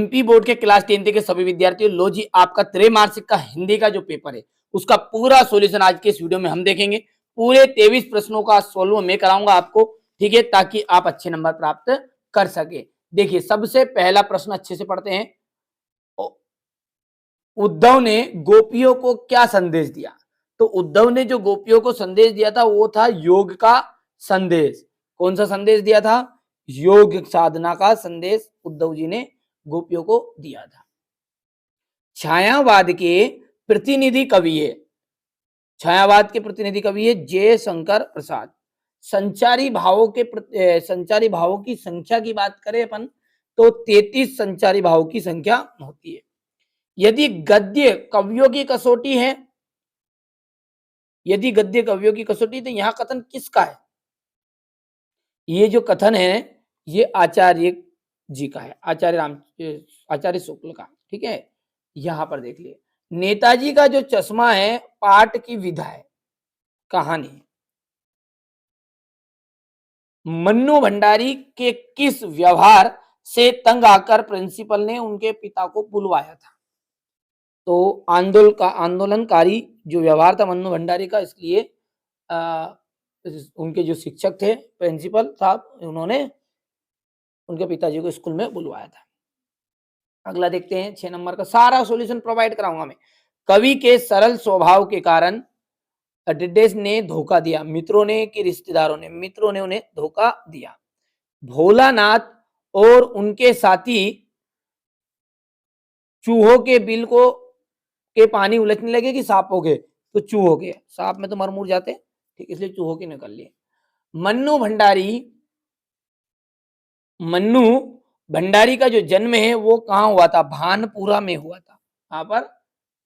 MP board के class 10 के सभी विद्यार्थियों, लो जी आपका त्रैमासिक का हिंदी का जो पेपर है उसका पूरा सॉल्यूशन आज के इस वीडियो में हम देखेंगे। पूरे 23 प्रश्नों का सोल्व मैं कराऊंगा आपको, ठीक है, ताकि आप अच्छे नंबर प्राप्त कर सके। देखिए सबसे पहला प्रश्न अच्छे से पढ़ते हैं। उद्धव ने गोपियों को क्या संदेश दिया? तो उद्धव ने जो गोपियों को संदेश दिया था वो था योग का संदेश। कौन सा संदेश दिया था? योग साधना का संदेश उद्धव जी ने गोपियों को दिया था। छायावाद के प्रतिनिधि कवि है, छायावाद के प्रतिनिधि कवि है जयशंकर प्रसाद। संचारी भावों की संख्या की बात करें अपन तो 33 संचारी भावों की संख्या होती है। यदि गद्य कवियों की कसौटी है, यदि गद्य कवियों की कसौटी, तो यहां कथन किसका है? ये जो कथन है ये आचार्य जी का है, आचार्य शुक्ल का, ठीक है। यहां पर देख लिए, नेताजी का जो चश्मा है पाठ की विधा है, कहानी। मन्नू भंडारी के किस व्यवहार से तंग आकर प्रिंसिपल ने उनके पिता को बुलवाया था? तो आंदोलनकारी जो व्यवहार था मन्नू भंडारी का, इसलिए उनके जो शिक्षक थे प्रिंसिपल साहब, उन्होंने उनके पिताजी को स्कूल में बुलवाया था। अगला देखते हैं 6 नंबर का, सारा सॉल्यूशन प्रोवाइड कराऊंगा मैं। कवि के सरल स्वभाव के कारण डिडेस ने धोखा दिया, मित्रों ने कि रिश्तेदारों ने? मित्रों ने उन्हें धोखा दिया। भोलानाथ और उनके साथी चूहों के बिल को के पानी उलटने लगे कि सांपों के? तो चूहों के, सांप में तो मर मुर जाते, ठीक, इसलिए चूहों के निकल लिए। मन्नू भंडारी का जो जन्म है वो कहाँ हुआ था? भानपुरा में हुआ था। कहां पर?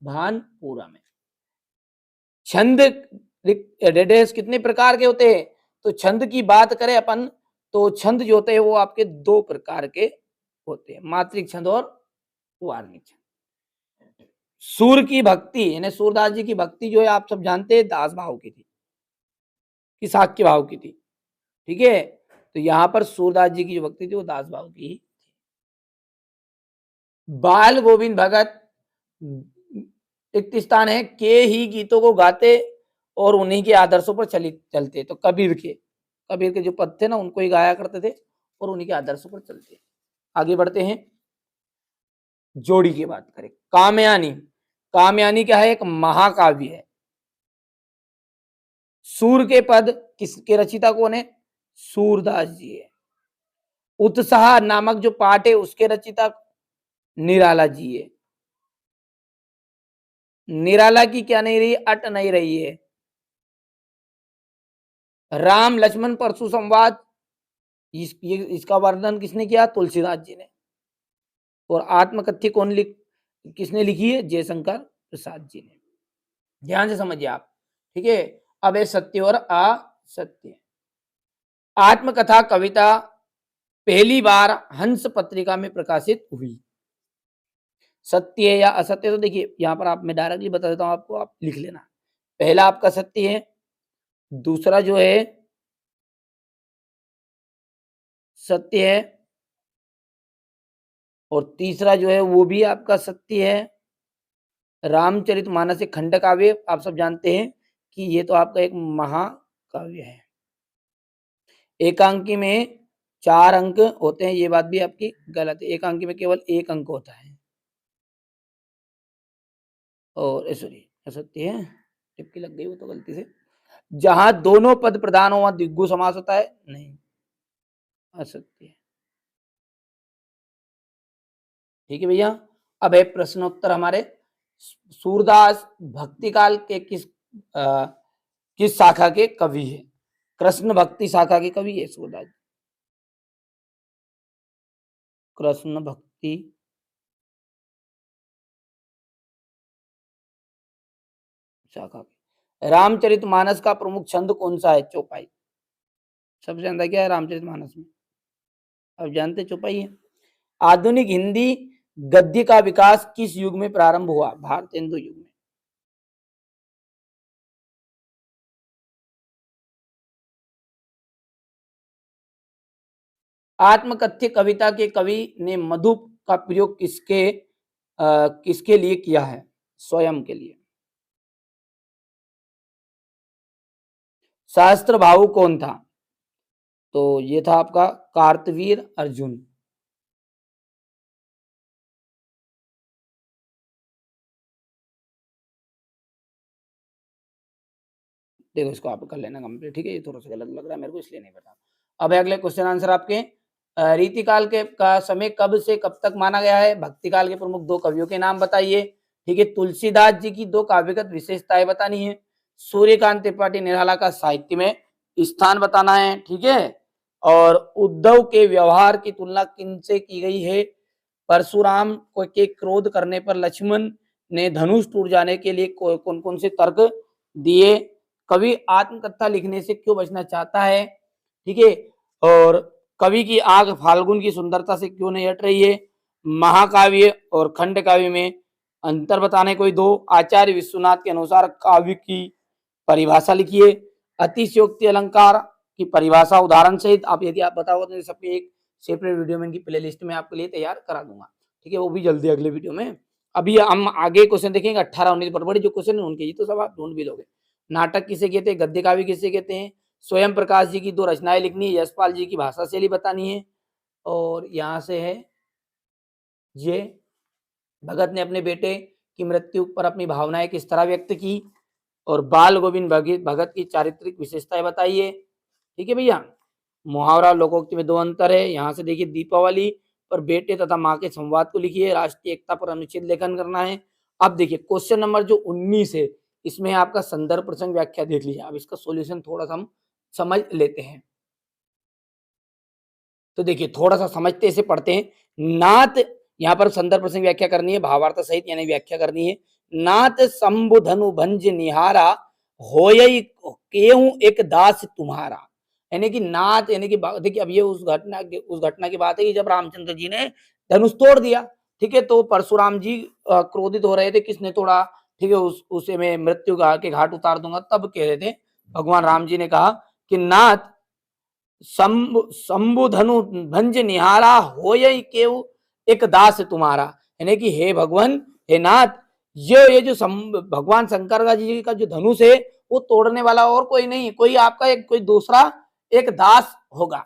भानपुरा में। छंद डेडेस कितने प्रकार के होते हैं? तो छंद की बात करें अपन तो छंद जो होते हैं वो आपके 2 प्रकार के होते हैं, मात्रिक छंद और वार्णिक छंद। सूर की भक्ति यानी सूरदास जी की भक्ति जो है आप सब जानते हैं दास भाव की थी कि साक्य भाव की थी, ठीक है। तो यहां पर सूरदास जी की जो भक्ति थी वो दास भाव की ही। बाल गोविंद भगत एक स्थान है, के ही गीतों को गाते और उन्हीं के आदर्शों पर चलते। तो कबीर के जो पद थे ना उनको ही गाया करते थे और उन्हीं के आदर्शों पर चलते। आगे बढ़ते हैं, जोड़ी की बात करें। कामयानी क्या है? एक महाकाव्य है। सूर के पद किसके रचिता कौन है? सूरदास जी है। उत्साह नामक जो पाठ है उसके रचिता निराला जी है। निराला की क्या नहीं रही? अट नहीं रही है। राम लक्ष्मण परशु संवाद, इसका वर्णन किसने किया? तुलसीदास जी ने। और आत्मकथ्य किसने लिखी है? जयशंकर प्रसाद जी ने। ध्यान से समझिए आप, ठीक है। अब है सत्य और असत्य। आत्मकथा कविता पहली बार हंस पत्रिका में प्रकाशित हुई। सत्य है या असत्य? तो देखिए यहां पर आप, मैं डायरेक्टली बता देता हूं आपको, आप लिख लेना। पहला आपका सत्य है, दूसरा जो है सत्य है, और तीसरा जो है वो भी आपका सत्य है। रामचरितमानस एक खंड काव्य, आप सब जानते हैं कि ये तो आपका एक महाकाव्य है। एकांकी में 4 अंक होते हैं, ये बात भी आपकी गलत है, एकांकी में केवल 1 अंक होता है। और सॉरी असत्य है, टिप्पणी लग गई वो तो गलती से। जहां दोनों पद प्रधान हो वहां द्विगु समास होता है, नहीं, असत्य है। ठीक है भैया। अब है प्रश्नोत्तर हमारे। सूरदास भक्ति काल के किस शाखा के कवि है? कृष्ण भक्ति शाखा के कवि है सूरदास। कृष्ण भक्ति शाखा के। रामचरितमानस का प्रमुख छंद कौन सा है? चौपाई। सबसे ज्यादा क्या है रामचरितमानस में? अब जानते चौपाई है। आधुनिक हिंदी गद्य का विकास किस युग में प्रारंभ हुआ? भारतेंदु युग में। आत्मकथ्य कविता के कवि ने का प्रयोग किसके लिए किया है? स्वयं के लिए। सहस्त्र भाऊ कौन था? तो ये था आपका कार्तवीर अर्जुन। देखो इसको आप कर लेना कंप्लीट, ठीक है। ये थोड़ा सा गलत लग रहा है मेरे को, इसलिए नहीं बता। अब अगले क्वेश्चन आंसर आपके, रीतिकाल के का समय कब से कब तक माना गया है? भक्तिकाल के प्रमुख दो कवियों के नाम बताइए, ठीक है। तुलसीदास जी की दो काव्यगत विशेषताएं बतानी है। सूर्यकांत त्रिपाठी निराला का साहित्य में स्थान बताना है, ठीक है। और उद्धव के व्यवहार की तुलना किनसे की गई है? परशुराम को के क्रोध करने पर लक्ष्मण ने धनुष टूट जाने के लिए कौन कौन से तर्क दिए? कवि आत्मकथा लिखने से क्यों बचना चाहता है, ठीक है। और कवि की आग फाल्गुन की सुंदरता से क्यों नहीं हट रही है? महाकाव्य और खंड काव्य में अंतर बताने कोई दो। आचार्य विश्वनाथ के अनुसार काव्य की परिभाषा लिखिए। अतिशयोक्ति अलंकार की परिभाषा उदाहरण सहित आप यदि आप बताओ तो सबके एक सेपरेट वीडियो में इनकी प्लेलिस्ट में आपके लिए तैयार करा दूंगा, ठीक है। वो भी जल्दी अगले वीडियो में। अभी हम आगे क्वेश्चन देखेंगे 18-19 बड़े जो क्वेश्चन है उनके, ये तो सब आप ढूंढ भी लोगे। नाटक किसे कहते हैं? गद्य काव्य किसे कहते हैं? स्वयं प्रकाश जी की दो रचनाएं लिखनी है। यशपाल जी की भाषा शैली बतानी है। और यहाँ से है ये भगत ने अपने बेटे की मृत्यु पर अपनी भावनाएं किस तरह व्यक्त की। और बाल गोविंद भगत की चारित्रिक विशेषताएं बताइए, ठीक है भैया। मुहावरा लोकोक्ति में दो अंतर है। यहाँ से देखिए दीपावली पर बेटे तथा माँ के संवाद को लिखिए। राष्ट्रीय एकता पर अनुच्छेद लेखन करना है। अब देखिए क्वेश्चन नंबर जो 19 है, इसमें आपका संदर्भ प्रसंग व्याख्या देख लीजिए। अब इसका सॉल्यूशन थोड़ा सा हम समझ लेते हैं। तो देखिए थोड़ा सा समझते ऐसे पढ़ते हैं। नात, यहाँ पर संदर्भ प्रसंग व्याख्या करनी है, भावार्थ सहित यानी व्याख्या करनी है। नात शंभु धनु भंज निहारा, होयई केहू एक दास तुम्हारा। यानी कि नात, यानी कि देखिए अब ये उस घटना की बात है कि जब रामचंद्र जी ने धनुष तोड़ दिया, ठीक है। तो परशुराम जी क्रोधित हो रहे थे, किसने तोड़ा, ठीक है, उसे मैं मृत्यु के घाट उतार दूंगा। तब कह रहे थे भगवान राम जी ने कहा कि नाथ शंभु धनु भंज निहारा, होयई केहू एक दास तुम्हारा। यानी कि हे भगवान, हे नाथ, ये जो भगवान शंकर का जी का जो धनुष है वो तोड़ने वाला और कोई नहीं, कोई आपका एक कोई दूसरा एक दास होगा,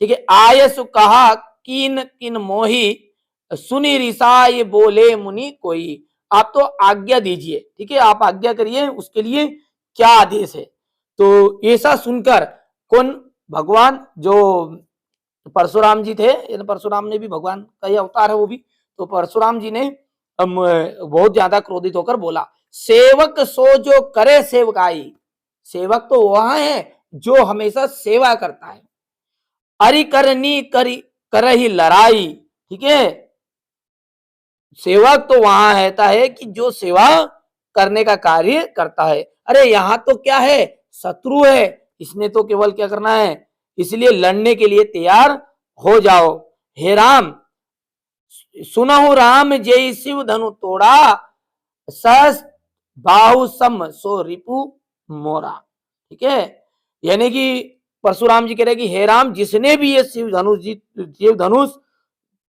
ठीक है। आयसु कहा किन किन मोही, सुनी रिसाय बोले मुनि कोई। आप तो आज्ञा दीजिए, ठीक है, आप आज्ञा करिए, उसके लिए क्या आदेश है। तो ऐसा सुनकर कौन? भगवान जो परशुराम जी थे, परशुराम ने भी भगवान का ही अवतार है वो भी। तो परशुराम जी ने बहुत ज्यादा क्रोधित होकर बोला, सेवक सो जो करे सेवकाई। सेवक तो वह है जो हमेशा सेवा करता है। अरि करनी करी करही लड़ाई, ठीक है। सेवक तो वहां रहता है कि जो सेवा करने का कार्य करता है। अरे यहाँ तो क्या है, शत्रु है, इसने तो केवल क्या करना है, इसलिए लड़ने के लिए तैयार हो जाओ। हे राम, सुनहु राम जय शिव धनु तोड़ा, सहस बाहु सम सो रिपु मोरा, ठीक है। यानी कि परशुराम जी कह रहे कि हे राम, जिसने भी ये शिव धनुष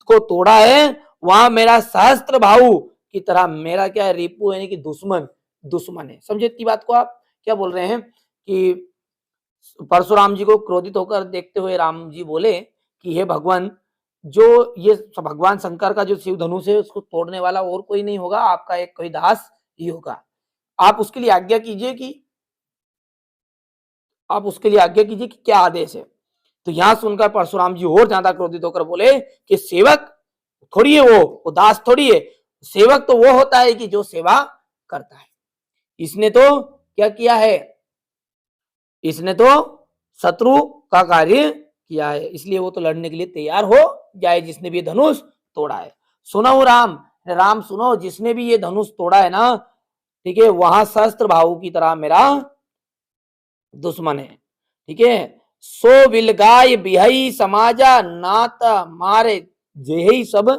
को तोड़ा है, वहां मेरा सहस्त्र भाऊ की तरह मेरा क्या है, रिपु यानी कि दुश्मन है। समझे इतनी बात को? आप क्या बोल रहे हैं कि परशुराम जी को क्रोधित होकर देखते हुए राम जी बोले कि हे भगवान, जो ये भगवान शंकर का जो शिव धनुष है उसको तोड़ने वाला और कोई नहीं होगा, आपका एक कोई दास ही होगा। आप उसके लिए आज्ञा कीजिए कि क्या आदेश है। तो यहां सुनकर परशुराम जी और ज्यादा क्रोधित होकर बोले कि सेवक थोड़ी है वो दास थोड़ी है। सेवक तो वो होता है कि जो सेवा करता है। इसने तो क्या किया है, इसने तो शत्रु का कार्य किया है, इसलिए वो तो लड़ने के लिए तैयार हो जाए, जिसने भी धनुष तोड़ा है। सुनो राम, राम सुनो, जिसने भी ये धनुष तोड़ा है ना, ठीक है, वहां शस्त्र भाव की तरह मेरा दुश्मन है, ठीक है। सो विलगाय बिहई समाजा, नाता मारे जेही सब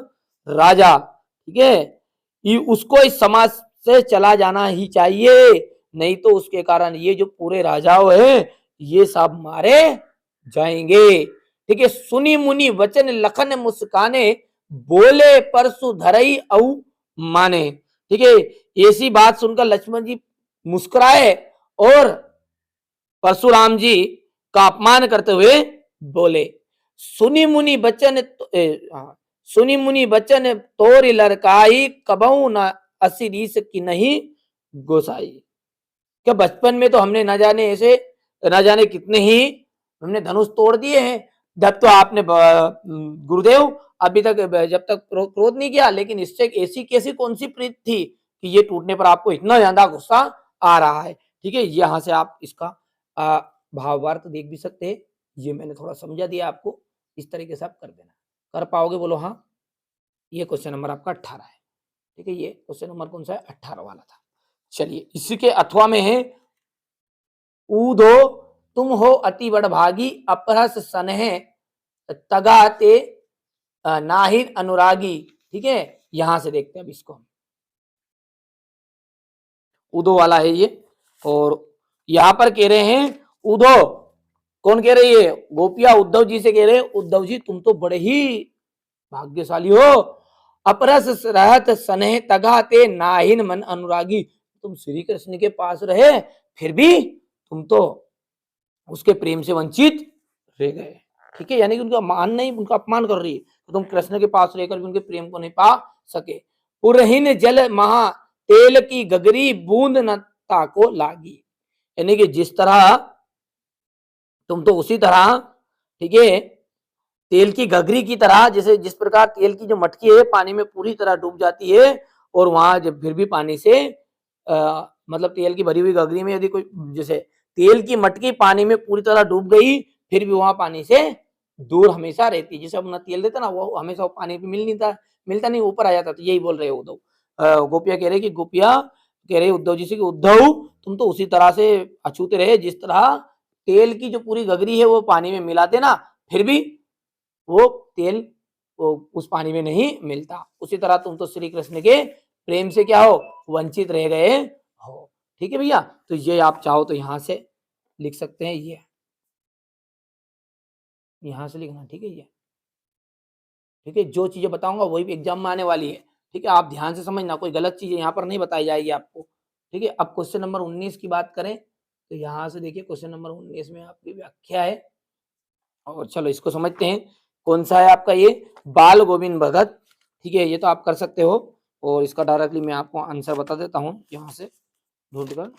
राजा, ठीक है। ये उसको इस समाज से चला जाना ही चाहिए, नहीं तो उसके कारण ये जो पूरे राजाओं हैं ये सब मारे जाएंगे, ठीक है। सुनी मुनि वचन लखन मुस्काने, बोले परसु धरई औ माने। ठीक है, ऐसी बात सुनकर लक्ष्मण जी मुस्कुराए और परशुराम जी का अपमान करते हुए बोले, सुनी मुनि बचन सुनी मुनि बचन तोरी लड़काई, कबहू न असिरीस की नहीं गोसाई। क्या बचपन में तो हमने न जाने ऐसे न जाने कितने ही हमने धनुष तोड़ दिए हैं, जब तो आपने गुरुदेव अभी तक जब तक क्रोध नहीं किया, लेकिन इससे ऐसी कैसी कौन सी प्रीत थी कि ये टूटने पर आपको इतना ज्यादा गुस्सा आ रहा है। ठीक है, यहाँ से आप इसका भावार्थ देख भी सकते हैं। ये मैंने थोड़ा समझा दिया आपको, इस तरीके से आप कर देना। कर पाओगे बोलो हाँ। ये क्वेश्चन नंबर आपका 18 है। ठीक है, ये क्वेश्चन नंबर कौन सा है? 18 वाला था। चलिए, इसी के अथवा में है, ऊधो तुम हो अति बड़भागी, अपरस सनह तगाते नाहिर अनुरागी। ठीक है, यहां से देखते हैं अब इसको। उदो वाला है ये, और यहां पर कह रहे हैं उदो, कौन कह रही है? गोपिया उद्धव जी से कह रहे हैं, उद्धव जी तुम तो बड़े ही भाग्यशाली हो, अपरस रहत सनेह तगाते नाहिन मन अनुरागी। तुम श्री कृष्ण के पास रहे फिर भी तुम तो उसके प्रेम से वंचित रह गए। ठीक है, यानी कि उनका मान नहीं, उनका अपमान कर रही है, तो तुम कृष्ण के पास रहकर भी उनके प्रेम को नहीं पा सके। पुरहीन जल महा तेल की गगरी, बूंद न ताको लागी। यानी कि जिस तरह तुम तो उसी तरह, ठीक है, तेल की गगरी की तरह, जैसे जिस प्रकार तेल की जो मटकी है पानी में पूरी तरह डूब जाती है, और वहां जब फिर भी पानी से मतलब तेल की भरी हुई गगरी में यदि कोई, जैसे तेल की मटकी पानी में पूरी तरह डूब गई फिर भी वहां पानी से दूर हमेशा रहती है। जैसे अपना तेल देता ना, वो हमेशा पानी पे मिलता नहीं, ऊपर आ जाता। तो यही बोल रहे हो उद्धव, गोपिया कह रहे कि गोपिया कह रहे उद्धव जी से कि उद्धव तुम तो उसी तरह से अछूते रहे जिस तरह तेल की जो पूरी गगरी है वो पानी में मिलाते ना, फिर भी वो तेल वो उस पानी में नहीं मिलता। उसी तरह तुम तो श्री कृष्ण के प्रेम से क्या हो? वंचित रह गए हो। ठीक है भैया, तो ये आप चाहो तो यहां से लिख सकते हैं, ये यहां से लिखना। ठीक है, ये ठीक है, जो चीजें बताऊंगा वही भी एग्जाम में आने वाली है। ठीक है, आप ध्यान से समझना, कोई गलत चीज यहाँ पर नहीं बताई जाएगी आपको। ठीक है, अब क्वेश्चन नंबर 19 की बात करें तो यहाँ से देखिए, क्वेश्चन नंबर 19 में आपकी व्याख्या है, और चलो इसको समझते हैं। कौन सा है आपका? ये बाल गोविंद भगत। ठीक है, ये तो आप कर सकते हो, और इसका डायरेक्टली मैं आपको आंसर बता देता हूं यहाँ से ढूंढकर।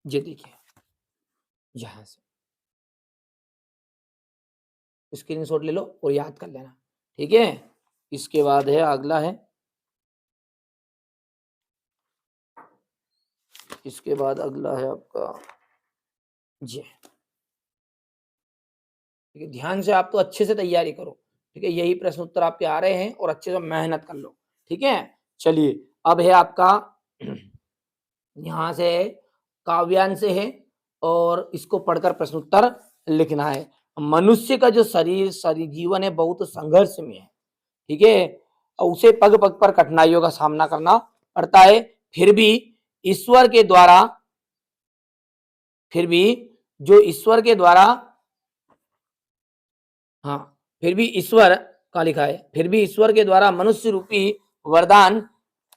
ये देखिए, यहाँ से स्क्रीनशॉट ले लो और याद कर लेना। ठीक है, इसके बाद है अगला है, इसके बाद अगला है आपका ये। ठीक है, ध्यान से आप तो अच्छे से तैयारी करो। ठीक है, यही प्रश्न उत्तर आपके आ रहे हैं, और अच्छे से मेहनत कर लो। ठीक है, चलिए, अब है आपका यहां से काव्यांश से है, और इसको पढ़कर प्रश्न उत्तर लिखना है। मनुष्य का जो शरीर जीवन है बहुत संघर्ष में है। ठीक है, और उसे पग पग पर कठिनाइयों का सामना करना पड़ता है, फिर भी ईश्वर के द्वारा, फिर भी जो ईश्वर के द्वारा, हाँ, फिर भी ईश्वर का लिखा है, फिर भी ईश्वर के द्वारा मनुष्य रूपी वरदान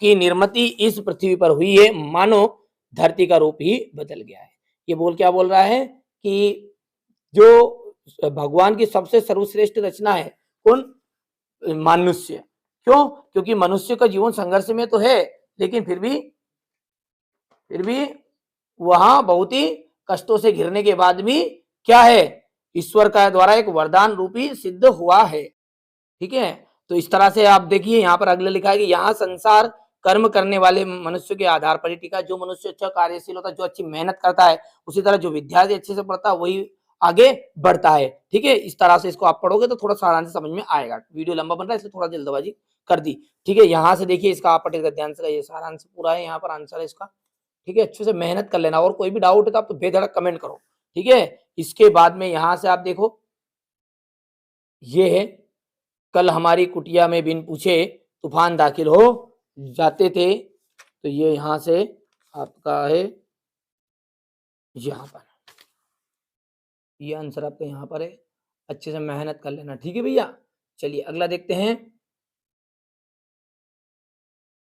की निर्मिति इस पृथ्वी पर हुई है, मानो धरती का रूप ही बदल गया है। ये क्या बोल रहा है कि जो भगवान की सबसे सर्वश्रेष्ठ रचना है, कौन? मनुष्य। क्यों? क्योंकि मनुष्य का जीवन संघर्ष में तो है, लेकिन फिर भी वहां बहुत ही कष्टों से घिरने के बाद भी क्या है? ईश्वर का द्वारा एक वरदान रूपी सिद्ध हुआ है। ठीक है, तो इस तरह से आप देखिए, यहाँ पर अगले लिखा है कि यहाँ संसार कर्म करने वाले मनुष्य के आधार पर ही टिका। जो मनुष्य अच्छा कार्यशील होता है, जो अच्छी मेहनत करता है, उसी तरह जो विद्यार्थी अच्छे से पढ़ता है वही आगे बढ़ता है। ठीक है, इस तरह से इसको आप पढ़ोगे तो थोड़ा सारांश से समझ में आएगा। वीडियो लंबा बन रहा है इसलिए थोड़ा जल्दबाजी कर दी। ठीक है, यहाँ से देखिए, इसका आप पढ़ेगा ध्यान से, ये सारांश पूरा है, यहाँ पर आंसर है इसका। ठीक है, अच्छे से मेहनत कर लेना, और कोई भी डाउट है तो आप तो बेधड़क कमेंट करो। ठीक है, इसके बाद में यहाँ से आप देखो, ये है, कल हमारी कुटिया में बिन पूछे तूफान दाखिल हो जाते थे। तो ये यहां से आपका है, यहाँ पर ये आंसर आपका यहाँ पर है। अच्छे से मेहनत कर लेना, ठीक है भैया। चलिए अगला देखते हैं।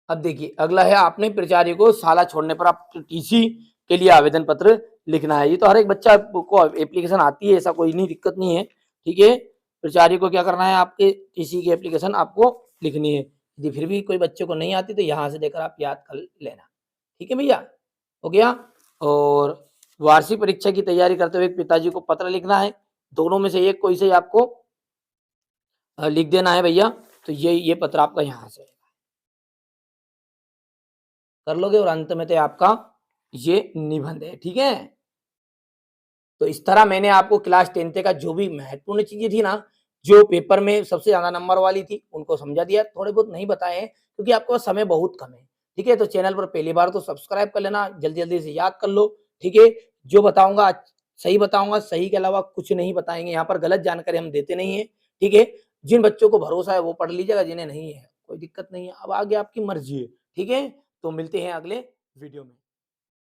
अब देखिए अगला है, आपने प्राचार्य को शाला छोड़ने पर आप टीसी के लिए आवेदन पत्र लिखना है। ये तो हर एक बच्चा को एप्लीकेशन आती है, ऐसा कोई नहीं, दिक्कत नहीं है, ठीक है। प्राचार्य को क्या करना है, आपके टीसी की एप्लीकेशन आपको लिखनी है। यदि फिर भी कोई बच्चे को नहीं आती तो यहाँ से देकर आप याद कर लेना, ठीक है भैया, हो गया। और वार्षिक परीक्षा की तैयारी करते हुए पिताजी को पत्र लिखना है। दोनों में से एक कोई से आपको लिख देना है भैया। तो ये पत्र आपका यहाँ से कर लोगे और अंत में तो आपका ये निबंध है, ठीक है। तो इस तरह मैंने आपको क्लास 10th का जो भी महत्वपूर्ण चीजें थी ना, जो पेपर में सबसे ज्यादा नंबर वाली थी, उनको समझा दिया। थोड़े बहुत नहीं बताए हैं क्योंकि आपके पास समय बहुत कम है, ठीक है। तो चैनल पर पहली बार तो सब्सक्राइब कर लेना, जल्दी जल्दी से याद कर लो, ठीक है। जो बताऊंगा सही बताऊंगा, सही के अलावा कुछ नहीं बताएंगे। यहाँ पर गलत जानकारी हम देते नहीं है, ठीक है। जिन बच्चों को भरोसा है वो पढ़ लीजिएगा, जिन्हें नहीं है कोई दिक्कत नहीं है। अब आगे आपकी मर्जी है, ठीक है। तो मिलते हैं अगले वीडियो में।